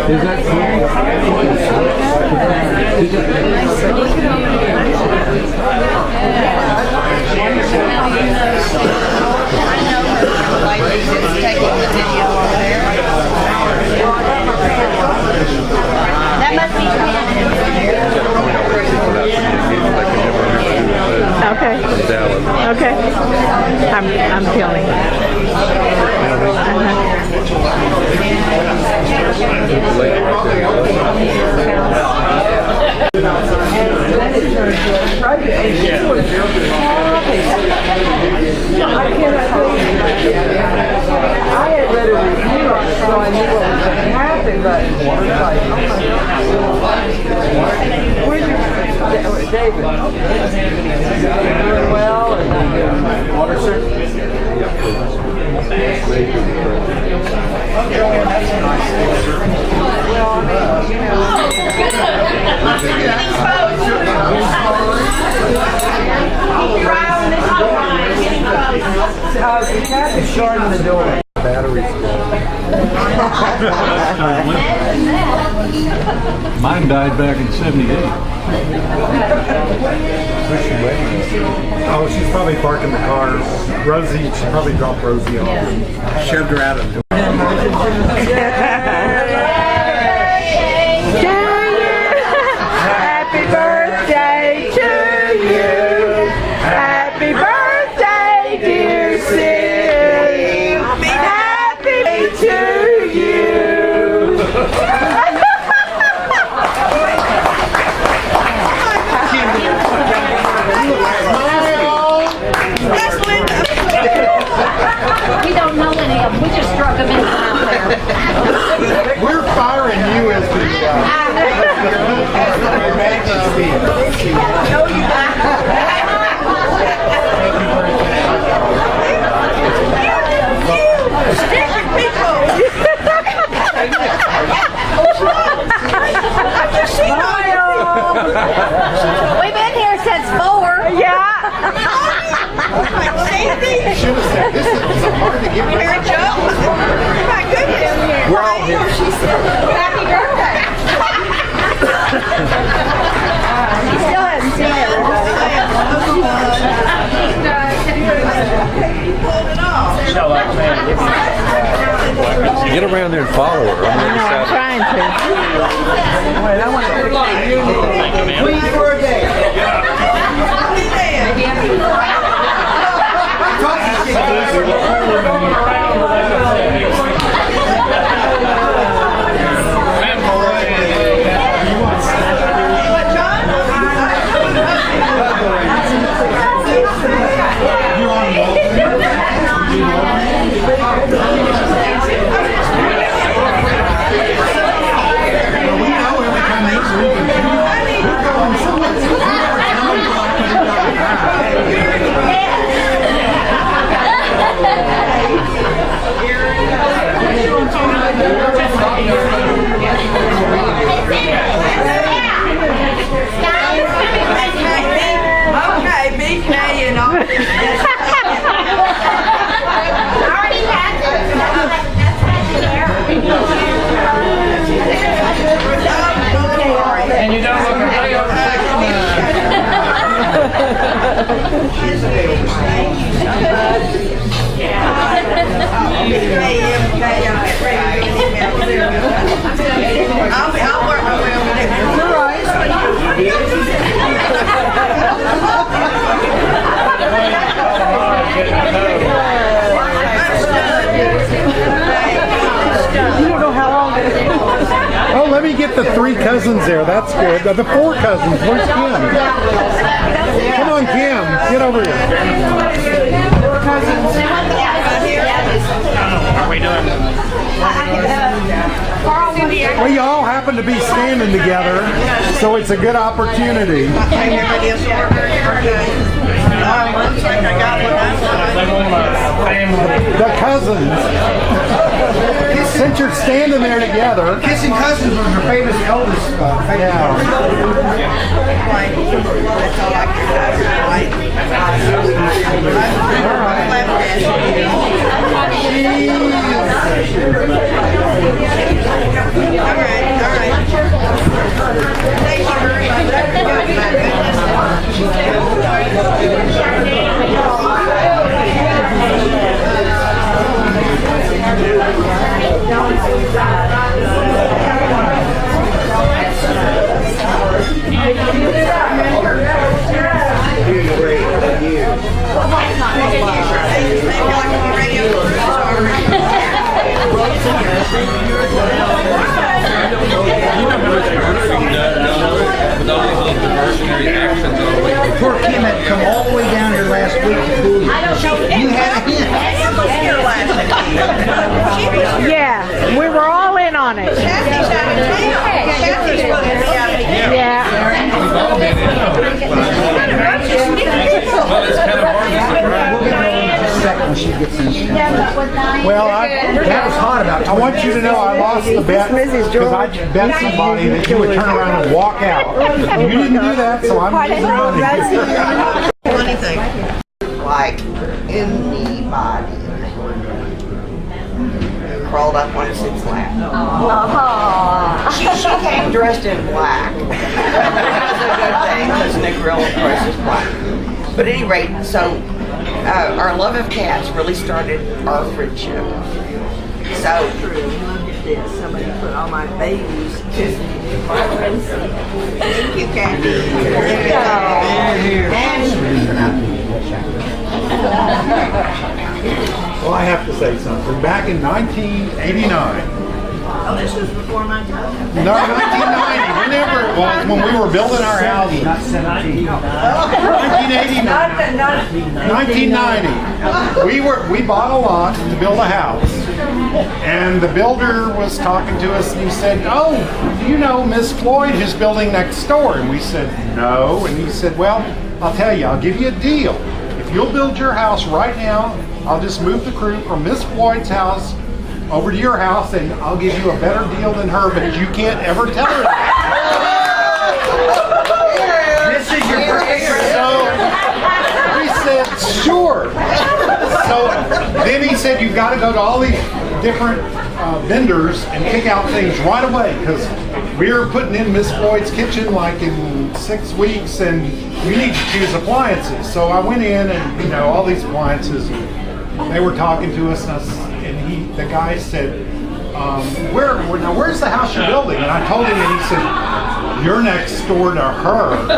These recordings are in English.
Is that That must be Okay. Okay. I'm feeling it. I had read a review on it, so I knew what was going to happen, but it's like, oh my God. Where's your David? Doing well or not good? Water, sir? Well, I mean, you know. The cat is shorting the door. Battery's Mine died back in '78. Oh, she's probably parking the car. Rosie, she probably dropped Rosie off. Shoved her out of the door. Happy birthday to you. Happy birthday, dear Sue. Happy to you. We don't know any of them. We just struck them in out there. We're firing you as the No, you We've been here since 4. Yeah. should have said this is hard to get rid of. My goodness. We're all here. Happy birthday. She still hasn't seen Get around there and follow her. I'm trying to. Wait, I want to please for a day. Okay, BK and all. And you don't look away over I'll work my way over there. You don't know how long it is. Oh, let me get the 3 cousins there. That's good. The 4 cousins. Where's Kim? Come on, Kim. Get over here. 4 cousins. How are we doing? Well, you all happen to be standing together, so it's a good opportunity. The cousins. Since picture standing there together. Kissing Cousins was her famous Elvis Yeah. That's all I All right. Thank you very Poor Kim had come all the way down here last week to fool you. You had a hint. Yeah, we were all in on it. Kathy's out of town. Kathy's supposed to be out of town. Yeah. Well, it's kind of hard to surprise. We'll get her on in just a second when she gets in. Well, That was hot about I want you to know I lost the bet because I bet somebody that you would turn around and walk out. You didn't do that, so I'm losing money. Funny thing. Like anybody crawled up on Sid's lap. She came dressed in black. That's a good thing because Nick Grill, of course, is black. But at any rate, so our love of cats really started our friendship. So look at this. Somebody put all my babies kissing me. Thank you, Kathy. Well, I have to say something. Back in 1989. Oh, this was before my time. No, 1990, whenever it was, when we were building our house. Not 17. 1990. We bought a lot to build a house. And the builder was talking to us and he said, "Oh, you know Miss Floyd is building next door." And we said, "No." And he said, "Well, I'll tell you, I'll give you a deal. If you'll build your house right now, I'll just move the crew from Miss Floyd's house over to your house and I'll give you a better deal than her, but you can't ever tell her that." This is your first. So we said, "Sure." So then he said, "You've got to go to all these different vendors and pick out things right away because we're putting in Miss Floyd's kitchen like in 6 weeks and you need to choose appliances." So I went in and, all these appliances, they were talking to us and the guy said, where's the house you're building?" And I told him and he said, "You're next door to her." I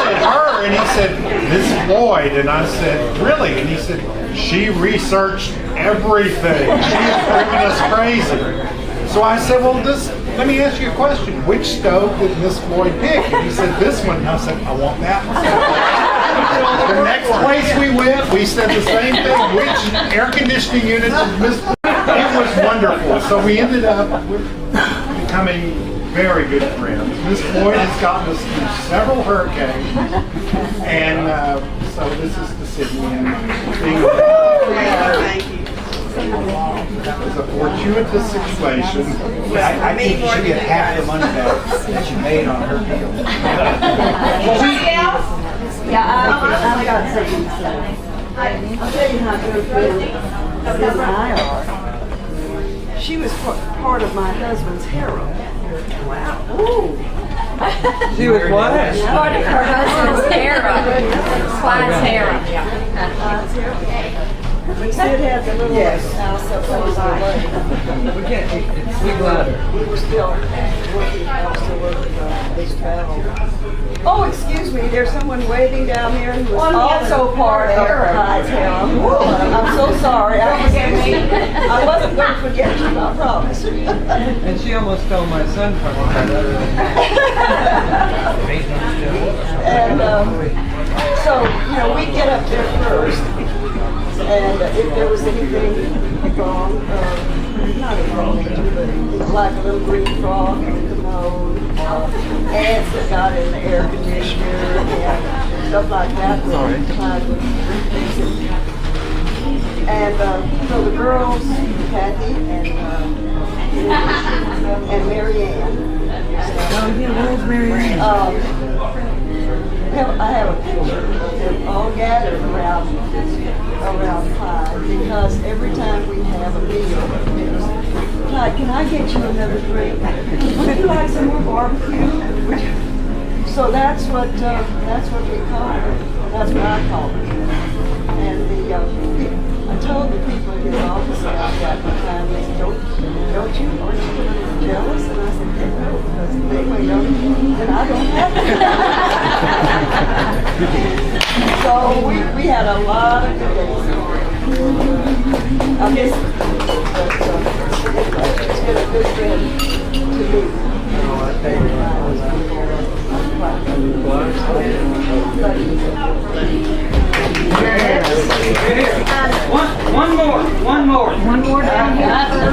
said, "Her?" And he said, "Miss Floyd." And I said, "Really?" And he said, "She researched everything. She is driving us crazy." So I said, "Well, let me ask you a question. Which stove did Miss Floyd pick?" And he said, "This one." And I said, "I want that one." The next place we went, we said the same thing. Which air conditioning unit did Miss Floyd? It was wonderful. So we ended up becoming very good friends. Miss Floyd has gotten us through several hurricanes, and so this is the Sydney. Thank you. That was a fortuitous situation. I think you should get half the money back that you made on her deal. I've got something to say. I'll tell you how good Bill and I are. She was part of my husband's harem. Wow. Ooh. She was what? Part of her husband's harem. Clyde's harem. We still had the little house up on the way. We can't speak louder. We were still working on this travel. Oh, excuse me, there's someone waiting down there who was also part of Clyde's harem. I'm so sorry. I wasn't going to forget you, I promise. And she almost stole my son from me. And so, we get up there first. And if there was anything wrong, not a wrong, but like a little green frog in the commode, ants that got in the air conditioner, and stuff like that. And so the girls, Kathy and and Mary Ann. Oh, yeah, where's Mary Ann? I have a picture. They're all gathered around 5 because every time we have a meal, it's, Clyde, can I get you another drink? Would you like some more barbecue? So that's what we call her. That's what I call her. And I told the people in his office about that one time. They said, aren't you a little jealous? And I said, no, because they wait on it, and I don't have it. So we had a lot of good days. I miss it. But she's been a good friend to me. One more. One more down here.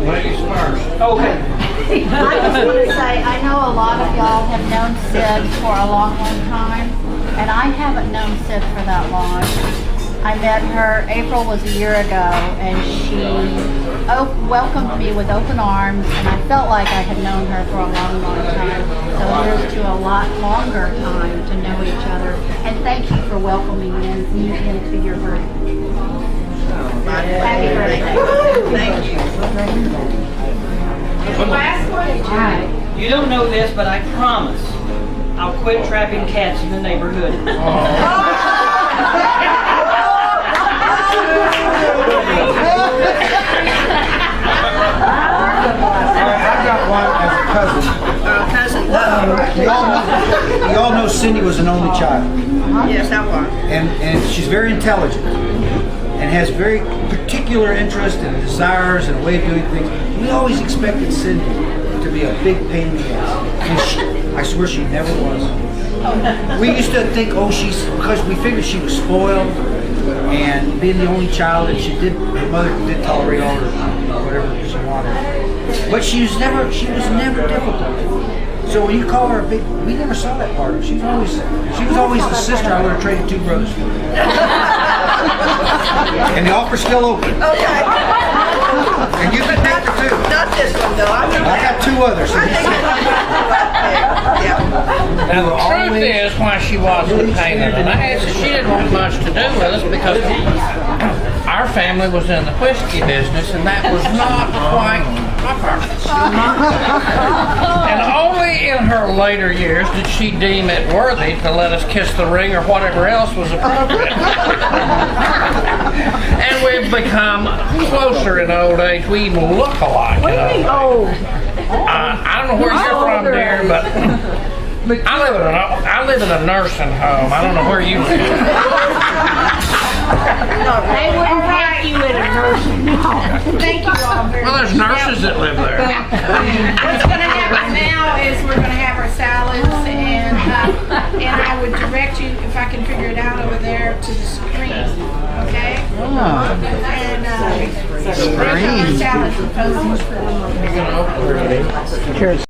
Ladies first. Okay. I just want to say, I know a lot of y'all have known Sid for a long, long time, and I haven't known Sid for that long. I met her, April was a year ago, and she welcomed me with open arms, and I felt like I had known her for a long, long time. So here's to a lot longer time to know each other, and thank you for welcoming me into your group. Happy birthday. Thank you. You don't know this, but I promise I'll quit trapping cats in the neighborhood. I've got one as a cousin. You all know Cindy was an only child. Yes, I was. And she's very intelligent and has very particular interests and desires and a way of doing things. We always expected Cindy to be a big pain in the ass. And I swear she never was. We used to think, because we figured she was spoiled and being the only child, and her mother did tolerate all her, whatever she wanted. But she was never difficult. So when you call her a big, we never saw that part of her. She was always the sister I would have traded 2 brothers for. And the offer's still open. Okay. And you can take her too. Not this one though. I got 2 others. Now the truth is why she wasn't a pain in the ass is she didn't want much to do with us because our family was in the whiskey business and that was not quite my purpose. And only in her later years did she deem it worthy to let us kiss the ring or whatever else was appropriate. And we've become closer in old age. We even look alike. What do you mean old? I don't know where you're from, dear, but I live in a nursing home. I don't know where you live. They wouldn't take you in a nursing home. Thank you all very much. Well, there's nurses that live there. What's going to happen now is we're going to have our salads, and I would direct you, if I can figure it out over there, to the screen, okay? And our salads. You're gonna open it. Cheers.